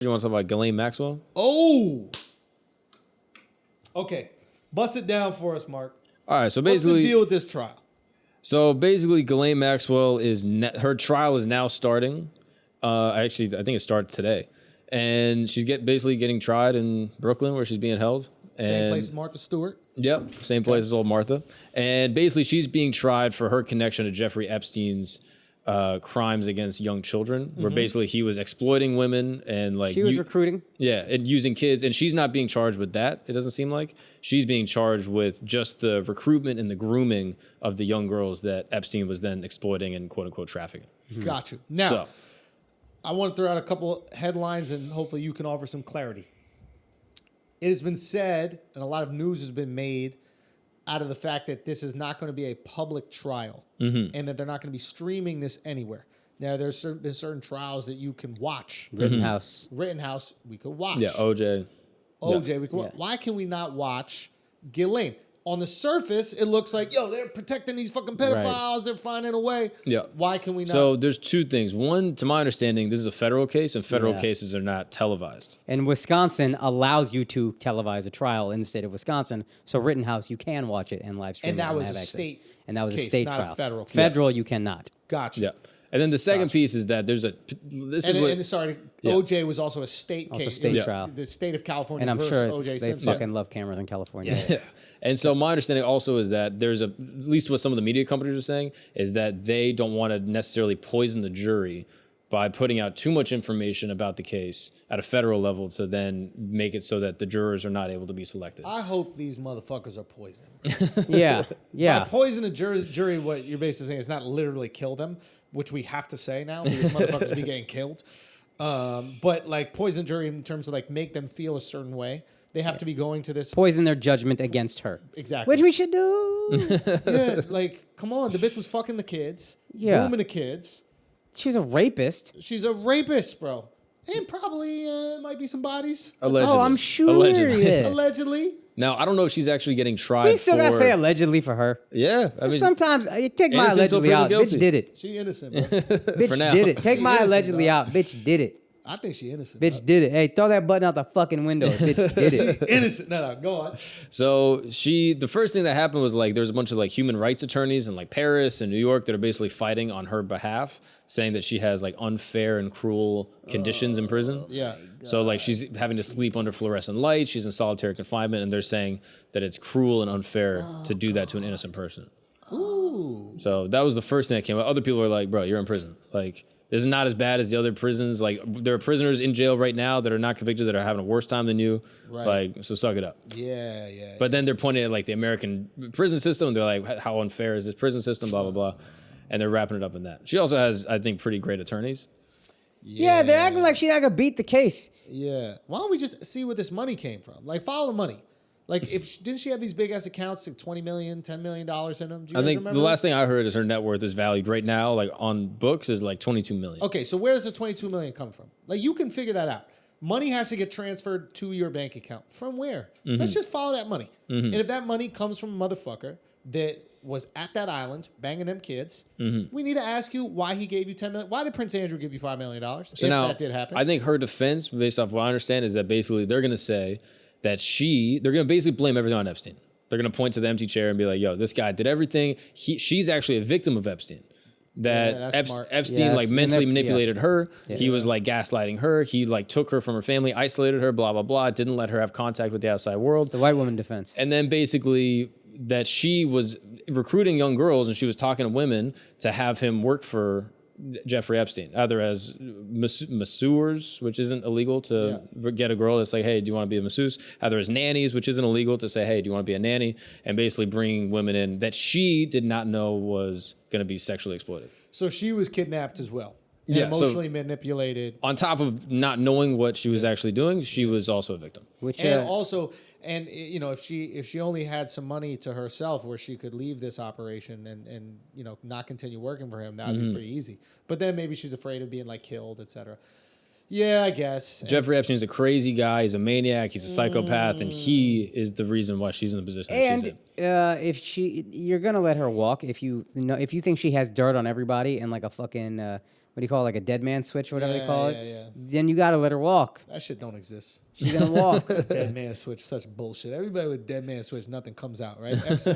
You want to talk about Ghislaine Maxwell? Oh! Okay. Bust it down for us, Mark. All right, so What's basically... the deal with this trial? So basically, Ghislaine Maxwell her trial is now starting. I think it started today. And she's basically getting tried in Brooklyn where she's being held. Same place as Martha Stewart? Yep, same place as old Martha. And basically, she's being tried for her connection to Jeffrey Epstein's crimes against young children, where basically he was exploiting women and like... She was recruiting? Yeah, and using kids. And she's not being charged with that, it doesn't seem like. She's being charged with just the recruitment and the grooming of the young girls that Epstein was then exploiting and quote-unquote trafficking. Got you. Now, I want to throw out a couple headlines and hopefully you can offer some clarity. It has been said, and a lot of news has been made out of the fact that this is not going to be a public trial and that they're not going to be streaming this anywhere. Now, there's been certain trials that you can watch. Rittenhouse, we could watch. Yeah, OJ, we could watch. Why can we not watch Ghislaine? On the surface, it looks like, they're protecting these fucking pedophiles. Right. They're finding a way. Yeah. Why can we not? So there's two things. One, to my understanding, this is a federal case, and federal cases are not televised. And Wisconsin allows you to televise a trial in the state of Wisconsin. So Rittenhouse, you can watch it and live stream it. And that was a state And that was case, a state not trial. A federal case. Federal, you cannot. Gotcha. Yeah. And then the second piece is that there's OJ was also a state case. Also state trial. The state of California And I'm versus sure OJ they Simpson. fucking love cameras in California. Yeah. And so my understanding also is that there's at least what some of the media companies are saying, is that they don't want to necessarily poison the jury by putting out too much information about the case at a federal level to then make it so that the jurors are not able to be selected. I hope these motherfuckers are poisoned. Yeah. By poison the jury, what you're basically saying is not literally kill them, which we have to say now because motherfuckers be getting killed. But like poison the jury in terms of like make them feel a certain way. They have to be going to this... Poison their judgment against her. Exactly. Which we should do. Yeah, like, come on. The bitch was fucking the kids. Yeah. Grooming the kids. She's a rapist. She's a rapist, bro. And probably might be some bodies. Allegedly. Oh, I'm sure. Allegedly. Yeah. Allegedly. Now, I don't know if she's actually getting tried We still gotta say allegedly for her. Yeah. I mean, sometimes take my innocent till allegedly out. proven guilty. Bitch did it. She innocent, bro. Bitch now. did it. Take She my innocent, allegedly dog. out. Bitch did it. I think she innocent. Bitch did it. Hey, throw that button out the fucking window. Bitch did it. Innocent. No, go on. So the first thing that happened was like there's a bunch of like human rights attorneys in like Paris and New York that are basically fighting on her behalf, saying that she has like unfair and cruel conditions in prison. Yeah. So like she's having to sleep under fluorescent lights, she's in solitary confinement, and they're saying that it's cruel and unfair to do that to an innocent person. Ooh. So that was the first thing that came out. Other people were like, bro, you're in prison. Like, this is not as bad as the other prisons. Like, there are prisoners in jail right now that are not convicted that are having a worse time than you. Right. Like, so suck it up. Yeah. But then they're pointing at like the American prison system. And they're like, how unfair is this prison system? Blah, blah, blah. And they're wrapping it up in that. She also has, I think, pretty great attorneys. Yeah, they're acting like she's not gonna beat the case. Yeah. Why don't we just see where this money came from? Like, follow the money. Like, didn't she have these big ass accounts, like $20 million, $10 million in them? Do you I guys think remember the last thing I heard is her net worth is valued right now, like on books, is like $22 million. Okay, so where does the $22 million come from? Like, you can figure that out. Money has to get transferred to your bank account. From where? Let's just follow that money. And if that money comes from a motherfucker that was at that island banging them kids, we need to ask you why he gave you $10 million. Why did Prince Andrew give you $5 million? So now, that did happen. I think her defense, based off what I understand, is that basically they're going to say that they're going to basically blame everything on Epstein. They're going to point to the empty chair and be like, yo, this guy did everything. She's actually a victim of Epstein. That Epstein like mentally manipulated her. Yeah. He was like gaslighting her. He like took her from her family, isolated her, blah, blah, blah. Didn't let her have contact with the outside world. The white woman defense. And then basically that she was recruiting young girls and she was talking to women to have him work for Jeffrey Epstein, either as masseurs, which isn't illegal to get a girl that's like, hey, do you want to be a masseuse? Either as nannies, which isn't illegal to say, hey, do you want to be a nanny? And basically bringing women in that she did not know was going to be sexually exploited. So she was kidnapped as well. And Yeah, emotionally manipulated. On top of not knowing what she was actually doing, she was also a victim. And you know, if she only had some money to herself where she could leave this operation and you know not continue working for him, that would be pretty easy. But then maybe she's afraid of being like killed, etc. Yeah, I guess. Jeffrey Epstein's a crazy guy. He's a maniac. He's a psychopath, and he is the reason why she's in the position that she's in. You're gonna let her walk if you think she has dirt on everybody and like a fucking what do you call it, like a dead man switch or whatever they call it. Yeah. Then you got to let her walk. That shit don't exist. She's gonna walk. Dead man switch, such bullshit. Everybody with dead man switch, nothing comes out, right?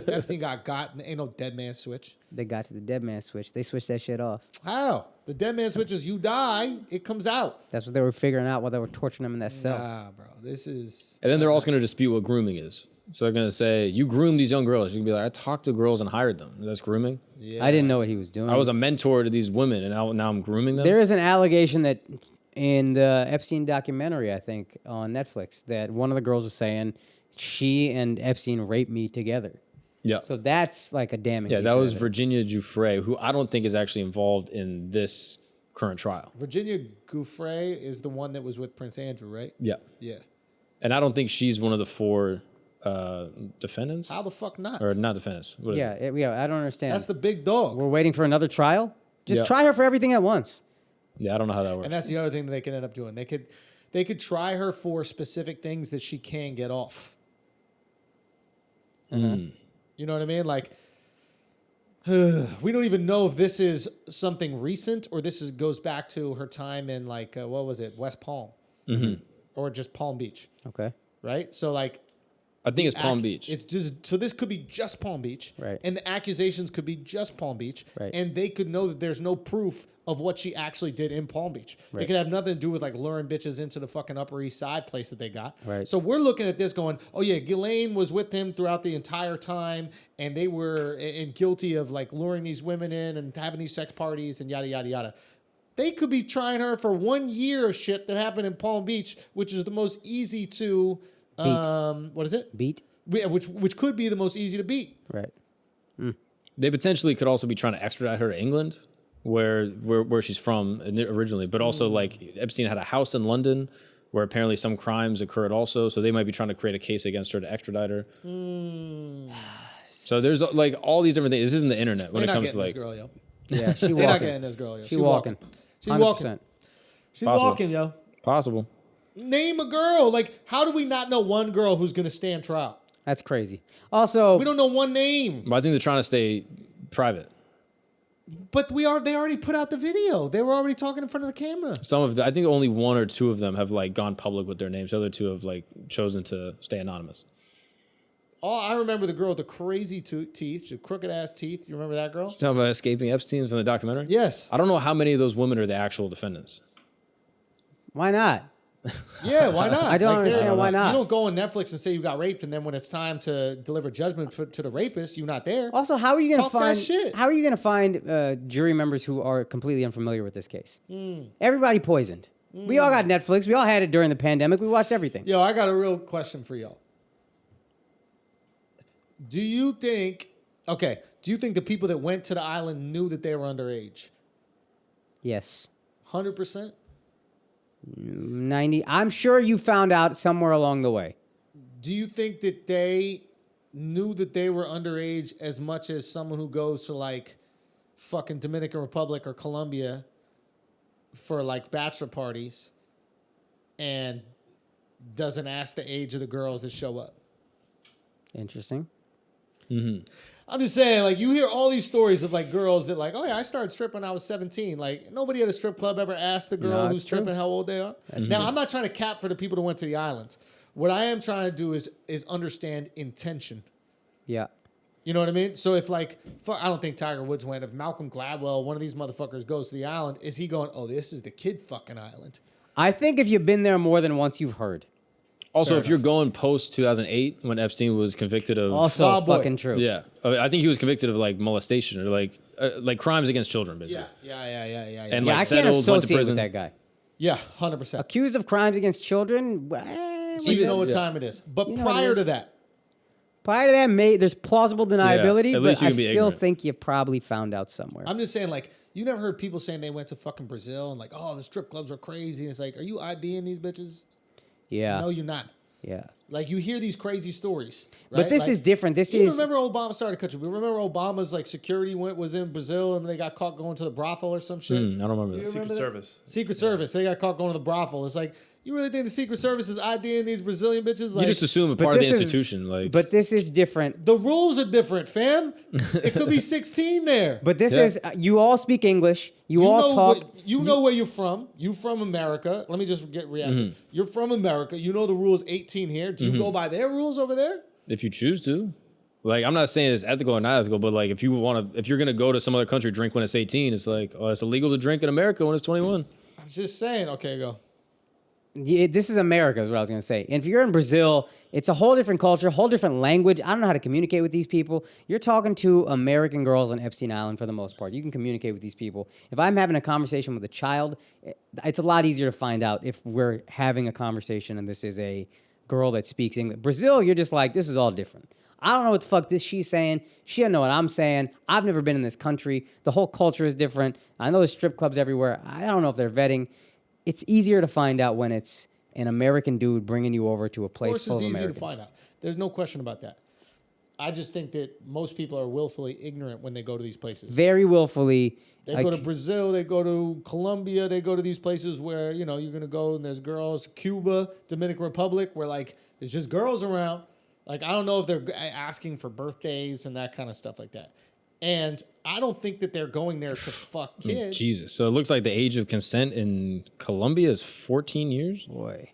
Epstein got, ain't no dead man switch. They got to the dead man switch. They switched that shit off. How? The dead man switch is you die, it comes out. That's what they were figuring out while they were torturing him in that cell. Nah, bro. This is. And then they're also going to dispute what grooming is. So they're going to say, you groomed these young girls. You can be like, I talked to girls and hired them. That's grooming. Yeah. I didn't know what he was doing. I was a mentor to these women, and now I'm grooming them. There is an allegation that in the Epstein documentary, I think, on Netflix, that one of the girls was saying she and Epstein raped me together. Yeah. So that's like a damning. Yeah, piece that of was evidence. Virginia Giuffre, who I don't think is actually involved in this current trial. Virginia Giuffre is the one that was with Prince Andrew, right? Yeah. Yeah. And I don't think she's one of the 4 defendants. How the fuck not? Or not defendants. What is it? Yeah, I don't understand. That's the big dog. We're waiting for another trial? Just Yeah. try her for everything at once. Yeah, I don't know how that works. And that's the other thing that they could end up doing. They could try her for specific things that she can get off. You know what I mean? Like, we don't even know if this is something recent or goes back to her time in like what was it, West Palm, or just Palm Beach, Okay. right? So like, I think it's Palm Beach. It's just so this could be just Palm Beach, Right. And the accusations could be just Palm Beach, Right. And they could know that there's no proof of what she actually did in Palm Beach. It Right. could have nothing to do with like luring bitches into the fucking Upper East Side place that they got. Right. So we're looking at this going, oh yeah, Ghislaine was with him throughout the entire time, and they were guilty of like luring these women in and having these sex parties and yada yada yada. They could be trying her for 1 year of shit that happened in Palm Beach, which is the most easy to what is it? Beat? Yeah, which could be the most easy to beat. Right. They potentially could also be trying to extradite her to England, where she's from originally. But also, like, Epstein had a house in London where apparently some crimes occurred also. So they might be trying to create a case against her to extradite her. So there's, like, all these different things. This isn't the internet when They're it not comes to, getting like... this girl, yo. Yeah, she They're walking. not getting this girl, yo. She walking. She's walking. 100%. She's Possible. walking, yo. Possible. Name a girl. Like, how do we not know one girl who's going to stand trial? That's crazy. Also, We don't know one name. But I think they're trying to stay private. But they already put out the video. They were already talking in front of the camera. I think only 1 or 2 of them have, like, gone public with their names. The other 2 have, like, chosen to stay anonymous. Oh, I remember the girl with the crazy teeth, the crooked ass teeth. You remember that girl? Talking about escaping Epstein from the documentary? Yes. I don't know how many of those women are the actual defendants. why not? Yeah, why not? I don't understand they're- why not. You don't go on Netflix and say you got raped, and then when it's time to deliver judgment to the rapist, you're not there. Also, how are you going to Talk that find shit. How are you going to find jury members who are completely unfamiliar with this case? Everybody poisoned. We all got Netflix. We all had it during the pandemic. We watched everything. Yo, I got a real question for y'all. Do you think the people that went to the island knew that they were underage? Yes. 100%? 90. I'm sure you found out somewhere along the way. Do you think that they knew that they were underage as much as someone who goes to like fucking Dominican Republic or Colombia for like bachelor parties and doesn't ask the age of the girls that show up? Interesting. I'm just saying, like, you hear all these stories of like girls that like, oh yeah, I started stripping when I was 17. Like, nobody at a strip club ever asked the girl No, who's it's true. stripping how old they are. Now, I'm not trying to cap for the people that went to the islands. What I am trying to do is understand intention. Yeah. You know what I mean? So if like, I don't think Tiger Woods went. If Malcolm Gladwell, one of these motherfuckers, goes to the island, is he going, oh, this is the kid fucking island? I think if you've been there more than once, you've heard. Also, Fair if you're going post 2008 when Epstein was convicted of... Also Oh, boy. fucking true. Yeah. I think he was convicted of like molestation or like crimes against children, basically. Yeah. And Yeah, like I can't settled, went to associate prison. with that guy. Yeah, 100%. Accused of crimes against children. Even know what time it is. But You know what it prior is. to that, Prior to that, there's plausible deniability, at least but you I can be still ignorant. think you probably found out somewhere. I'm just saying, like, you never heard people saying they went to fucking Brazil and like, oh, the strip clubs are crazy. And it's like, are you IDing these bitches? Yeah. No, you're not. Yeah. Like, you hear these crazy stories. Right? But this Like, is different. This you is... remember Obama, sorry to cut you, but remember Obama's like security was in Brazil and they got caught going to the brothel or some shit? I don't remember that. You remember Secret that? Service. Secret Service. They got caught going to the brothel. It's like, You really think the Secret Service is IDing these Brazilian bitches? Like, you just assume a But part of the this is- institution. Like, But this is different. the rules are different, fam. It could be 16 there. But this Yeah. is you all speak English. You all know talk. you know where you're from. You from America. Let me just get reactions. You're from America. You know the rules 18 here. Do you go by their rules over there? if you choose to. Like, I'm not saying it's ethical or not ethical, but like if you're gonna go to some other country, drink when it's 18, it's like, oh, it's illegal to drink in America when it's 21. I'm just saying. Okay, go. Yeah, this is America, is what I was going to say. And if you're in Brazil, it's a whole different culture, whole different language. I don't know how to communicate with these people. You're talking to American girls on Epstein Island for the most part. You can communicate with these people. If I'm having a conversation with a child, it's a lot easier to find out if we're having a conversation and this is a girl that speaks English. Brazil, you're just like, this is all different. I don't know what the fuck she's saying. She doesn't know what I'm saying. I've never been in this country. The whole culture is different. I know there's strip clubs everywhere. I don't know if they're vetting. It's easier to find out when it's an American dude bringing you over to a place full of Of course, it's easy Americans. to find out. There's no question about that. I just think that most people are willfully ignorant when they go to these places. Very willfully. They go to Brazil, they go to Colombia, they go to these places where, you know, you're going to go and there's girls, Cuba, Dominican Republic, where like there's just girls around. Like, I don't know if they're asking for birthdays and that kind of stuff like that. And I don't think that they're going there to fuck kids. Jesus. So it looks like the age of consent in Colombia is 14 years. Boy.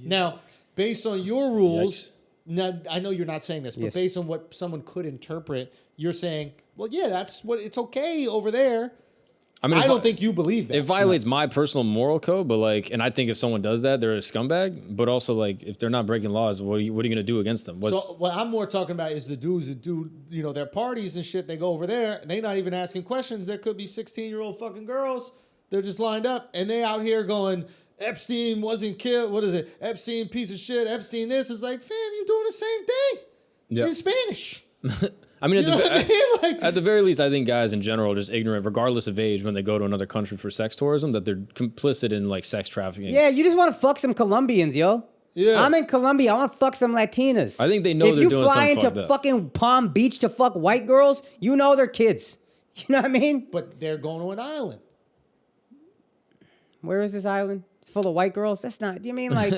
Now, based on your rules, Yikes. now, I know you're not saying this, but Yes. based on what someone could interpret, you're saying, well, yeah, that's what it's okay over there. I mean, I don't think you believe that. it violates my personal moral code, but like, and I think if someone does that, they're a scumbag. But also, like, if they're not breaking laws, what are you going to do against them? So what I'm more talking about is the dudes that do, you know, their parties and shit. They go over there and they're not even asking questions. There could be 16-year-old fucking girls. They're just lined up and they out here going, Epstein wasn't killed. What is it? Epstein piece of shit. Epstein this. It's like, fam, you doing the same thing Yeah. in Spanish. I mean, You know what I mean? Like, at the very least, I think guys in general are just ignorant, regardless of age, when they go to another country for sex tourism, that they're complicit in like sex trafficking. Yeah, you just want to fuck some Colombians, yo. Yeah. I'm in Colombia. I want to fuck some Latinas. I think they know they're doing If you fly something into fucked up. fucking Palm Beach to fuck white girls, you know they're kids. You know what I mean? but they're going to an island. Where is this island? Full of white girls? That's not. Do you mean like?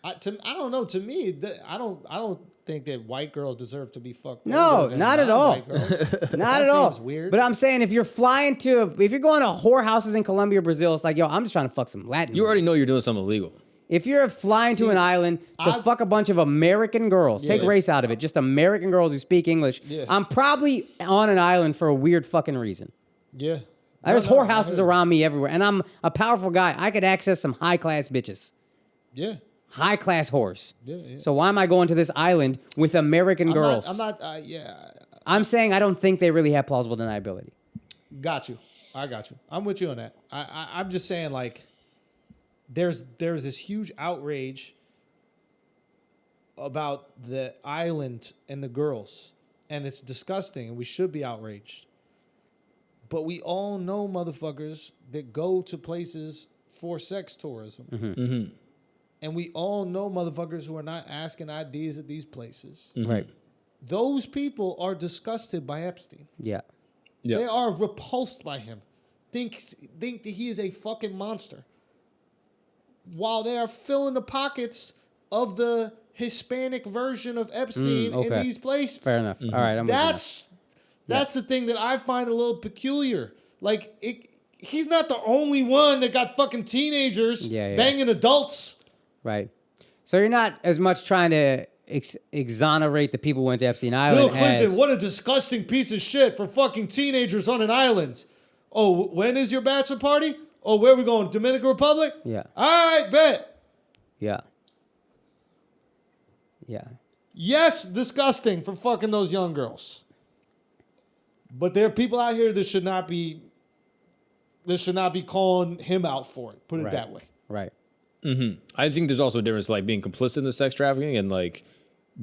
I don't know. To me, I don't think that white girls deserve to be fucked. No, over than not at all. non-white girls. Not That at all. seems weird. But I'm saying if you're going to whorehouses in Colombia or Brazil, it's like, yo, I'm just trying to fuck some Latin. You already know you're doing something illegal. If you're flying to an island to fuck a bunch of American girls, take Yeah. race out of it, just American girls who speak English, Yeah. I'm probably on an island for a weird fucking reason. Yeah. There's No, I whorehouses heard you. around me everywhere, and I'm a powerful guy. I could access some high class bitches, Yeah. high class whores. Yeah, yeah. So why am I going to this island with American girls? I'm not. Yeah. I'm saying I don't think they really have plausible deniability. Got you. I got you. I'm with you on that. I'm just saying, like, there's this huge outrage about the island and the girls, and it's disgusting, and we should be outraged. But we all know motherfuckers that go to places for sex tourism. And we all know motherfuckers who are not asking IDs at these places. Right. Those people are disgusted by Epstein. Yeah. Yeah. They are repulsed by him. Think that he is a fucking monster. While they are filling the pockets of the Hispanic version of Epstein in okay. these places. Fair enough. All right. I'm with you. That's the thing that I find a little peculiar. Like, he's not the only one that got fucking teenagers banging adults. Right. So you're not as much trying to exonerate the people who went to Epstein Island. Bill Clinton, as, what a disgusting piece of shit for fucking teenagers on an island. Oh, when is your bachelor party? Oh, where are we going? Dominican Republic? Yeah. All right, bet. Yeah. Yeah. Yes, disgusting for fucking those young girls. But there are people out here that should not be calling him out for it. Put it that way. Right. I think there's also a difference, like being complicit in the sex trafficking and like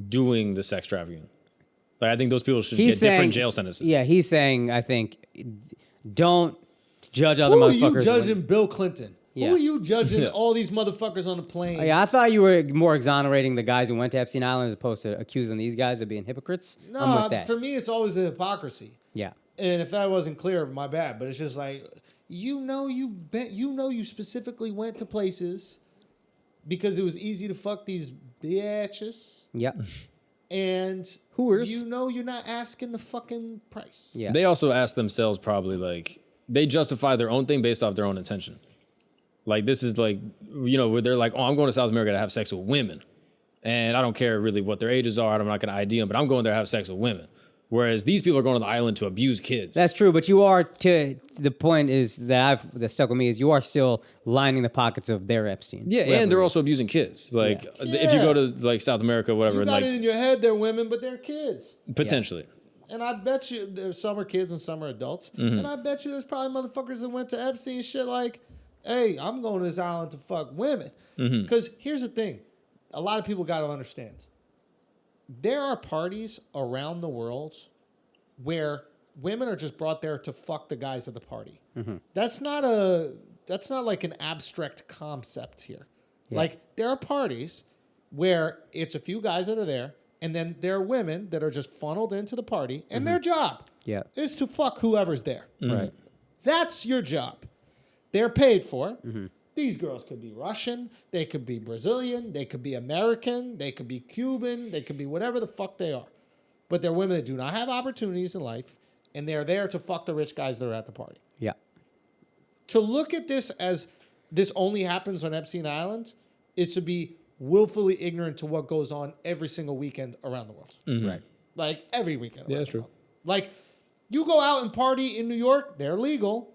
doing the sex trafficking. Like, I think those people should get different jail sentences. Yeah, he's saying, I think, don't judge other Who are motherfuckers. you judging Bill Clinton? Yeah. Who are you judging all these motherfuckers on the plane? Yeah, I thought you were more exonerating the guys who went to Epstein Island as opposed to accusing these guys of being hypocrites. I'm No, with that. for me, it's always the hypocrisy. Yeah. And if that wasn't clear, my bad. But it's just like, you specifically went to places because it was easy to fuck these bitches. Yep. And Whores. You're not asking the fucking price. Yeah. They also ask themselves probably like they justify their own thing based off their own intention. Like this is like, where they're like, oh, I'm going to South America to have sex with women. And I don't care really what their ages are. I'm not going to ID them, but I'm going there to have sex with women. Whereas these people are going to the island to abuse kids. That's true, but you are the point is that stuck with me is you are still lining the pockets of their Epstein. Yeah, and they're also abusing kids. Like if you go to like South America, whatever, You got and like it in your head they're women, but they're kids. potentially. And I bet you there's some are kids and some are adults. And I bet you there's probably motherfuckers that went to Epstein shit like, hey, I'm going to this island to fuck women. Because here's the thing. A lot of people got to understand. There are parties around the world where women are just brought there to fuck the guys at the party. That's not like an abstract concept here. Yeah. Like there are parties where it's a few guys that are there, and then there are women that are just funneled into the party, and their job is to fuck whoever's there. Right. That's your job. They're paid for. These girls could be Russian, they could be Brazilian, they could be American, they could be Cuban, they could be whatever the fuck they are. But they're women that do not have opportunities in life, and they're there to fuck the rich guys that are at the party. Yeah. To look at this as this only happens on Epstein Island is to be willfully ignorant to what goes on every single weekend around the world. Right. Like every weekend. Yeah, that's true. World. Like you go out and party in New York, they're legal.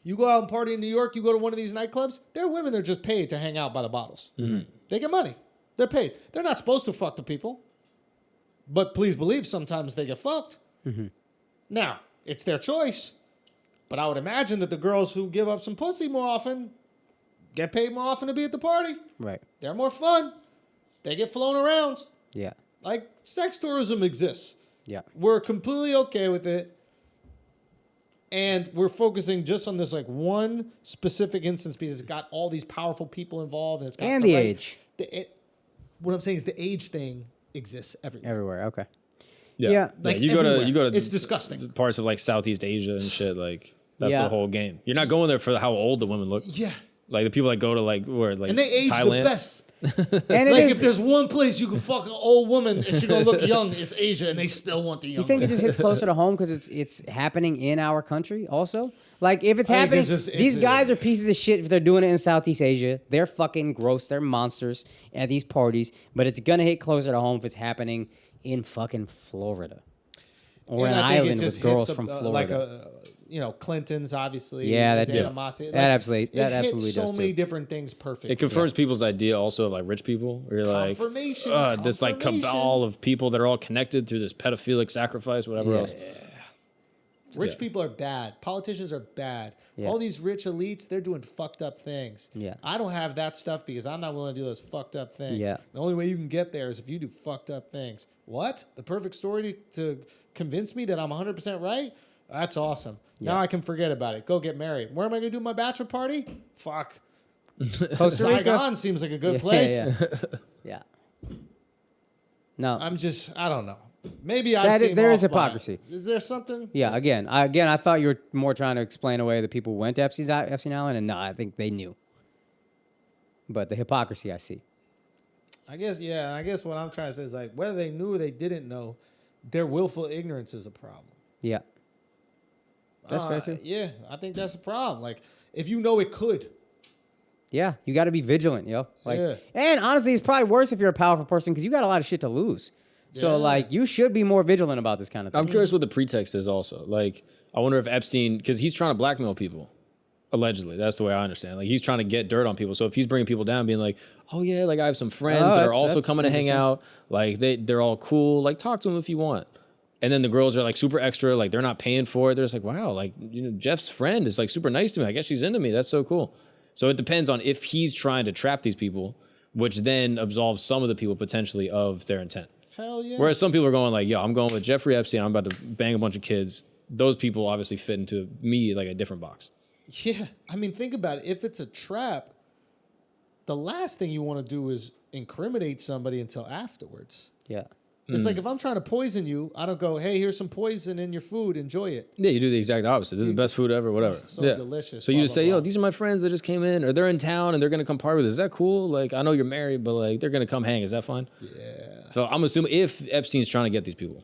You go out and party in New York, you go to one of these nightclubs, there are women that are just paid to hang out by the bottles. They get money. They're paid. They're not supposed to fuck the people. But please believe sometimes they get fucked. Now, it's their choice. But I would imagine that the girls who give up some pussy more often get paid more often to be at the party. Right. They're more fun. They get flown around. Yeah. Like, sex tourism exists. Yeah. We're completely okay with it. And we're focusing just on this like one specific instance because it's got all these powerful people involved. And it's got And the age. What I'm saying is the age thing exists everywhere. Everywhere. Okay. Yeah. Like you go to it's disgusting. parts of like Southeast Asia and shit. Like that's Yeah. the whole game. You're not going there for how old the women look. Yeah. Like the people that go to like where like And they age Thailand. the best. And it Like is. if there's one place you can fuck an old woman and she's gonna look young, it's Asia, and they still want the young. You think it women. just hits closer to home because it's happening in our country also? Like if it's I think happening, it's these guys are pieces of shit if they're doing it in Southeast Asia. They're fucking gross. They're monsters at these parties. But it's gonna hit closer to home if it's happening in fucking Florida or And an I think it island just with girls hits from Florida. Like Clinton's obviously. Yeah, his that too. animosity. That absolutely- that it absolutely hits so does, many too. different things perfect. It confirms people's idea also of like rich people. Where you're like, Confirmation, this like cabal of people that are all connected through this pedophilic sacrifice, whatever else. Rich people are bad. Politicians are bad. Yeah. All these rich elites, they're doing fucked up things. Yeah. I don't have that stuff because I'm not willing to do those fucked up things. Yeah. The only way you can get there is if you do fucked up things. What? The perfect story to convince me that I'm 100% right? That's awesome. Yeah. Now I can forget about it. Go get married. Where am I going to do my bachelor party? Fuck. Costa Rica? Saigon seems like a good place. Yeah. No. I don't know. Maybe There is hypocrisy. Is there something? Yeah, again, I thought you were more trying to explain away that people went to Epstein Island, and no, I think they knew. But the hypocrisy I see. I guess what I'm trying to say is like whether they knew or they didn't know, their willful ignorance is a problem. Yeah. That's fair too. Yeah, I think that's a problem. Like if you know it could. Yeah, you got to be vigilant, yo. Like, Yeah. And honestly, it's probably worse if you're a powerful person because you got a lot of shit to lose. So, Yeah. like, you should be more vigilant about this kind of thing. I'm curious what the pretext is also. Like, I wonder if Epstein, because he's trying to blackmail people, allegedly. That's the way I understand. Like, he's trying to get dirt on people. So if he's bringing people down, being like, oh, yeah, like, I have some friends that are also coming to hang out. Like, they're all cool. Like, talk to them if you want. And then the girls are, like, super extra. Like, they're not paying for it. They're just like, wow, like, Jeff's friend is, like, super nice to me. I guess she's into me. That's so cool. So it depends on if he's trying to trap these people, which then absolves some of the people potentially of their intent. Hell yeah. Whereas some people are going like, yo, I'm going with Jeffrey Epstein. I'm about to bang a bunch of kids. Those people obviously fit into me like a different box. Yeah. I mean, think about it. If it's a trap, the last thing you want to do is incriminate somebody until afterwards. Yeah. It's like if I'm trying to poison you, I don't go, hey, here's some poison in your food, enjoy it. Yeah, you do the exact opposite. This is the best food ever, whatever. It's so yeah. delicious. So you blah, just blah, say, yo, blah. these are my friends that just came in, or they're in town and they're gonna come party with us. Is that cool? Like, I know you're married, but like they're gonna come hang. Is that fine? Yeah. So I'm assuming if Epstein's trying to get these people,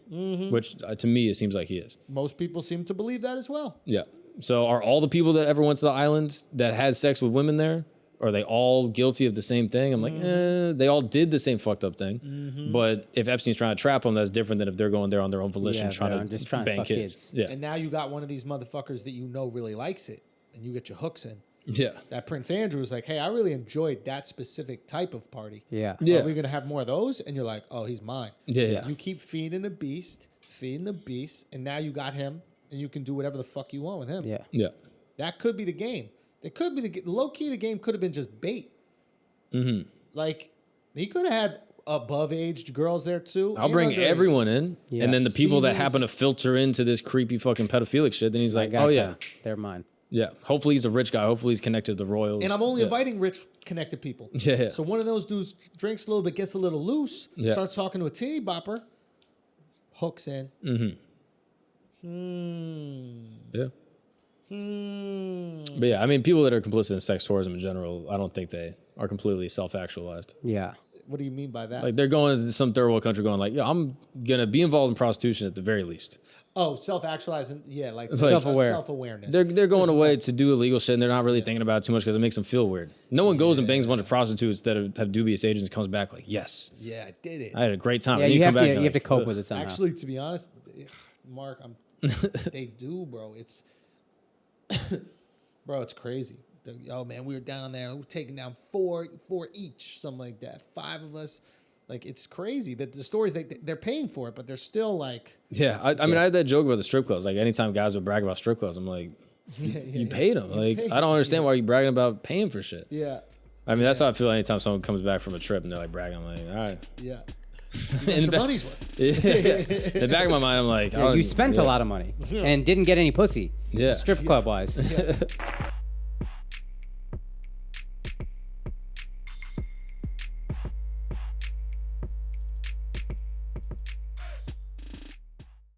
which to me it seems like he is. Most people seem to believe that as well. Yeah. So are all the people that ever went to the island that had sex with women there? Are they all guilty of the same thing? I'm like, they all did the same fucked up thing. But if Epstein's trying to trap them, that's different than if they're going there on their own volition trying to bang fuck kids. Yeah. And now you got one of these motherfuckers that you know really likes it, and you get your hooks in. Yeah. That Prince Andrew is like, hey, I really enjoyed that specific type of party. Yeah. Yeah. Are we going to have more of those? And you're like, oh, he's mine. Yeah. You keep feeding the beast, and now you got him, and you can do whatever the fuck you want with him. Yeah. Yeah. That could be the game. It could be the low key. The game could have been just bait. Like he could have had above aged girls there too. I'll bring underage. everyone in, Yeah. and then the people that Seniors. happen to filter into this creepy fucking pedophilic shit, then he's I like, got oh yeah, them. They're mine. yeah. Hopefully he's a rich guy. Hopefully he's connected to the royals. And I'm only yeah. inviting rich, connected people. Yeah. So one of those dudes drinks a little bit, gets a little loose, Yeah. starts talking to a teeny bopper, hooks in. Yeah. But yeah, I mean, people that are complicit in sex tourism in general, I don't think they are completely self-actualized. Yeah. What do you mean by that? Like they're going to some third world country going like, yeah, I'm going to be involved in prostitution at the very least. oh, self-actualizing. Yeah, like Self-aware. self-awareness. They're going away to do illegal shit and they're not really thinking about it too much because it makes them feel weird. No one goes and bangs a bunch of prostitutes that have dubious agents and comes back like, yes, Yeah, I did it. I had a great time. Yeah, And you have come back to and you have to like, cope ugh. with it somehow. Actually, to be honest, Mark, they do, bro. It's bro, it's crazy. Oh man, we were down there. We were taking down four each, something like that. 5 of us. Like it's crazy that the stories they're paying for it, but they're still like. Yeah, I mean, I had that joke about the strip clubs. Like anytime guys would brag about strip clubs, I'm like, you paid them. Like paid I don't understand why you bragging about paying for shit. Yeah, I mean, that's how I feel anytime someone comes back from a trip and they're like bragging. I'm like, all right. yeah. In Your the money's worth. In the back of my mind, I'm like, I Yeah, don't you even- spent a lot of money and didn't get any pussy. Yeah. Strip club wise.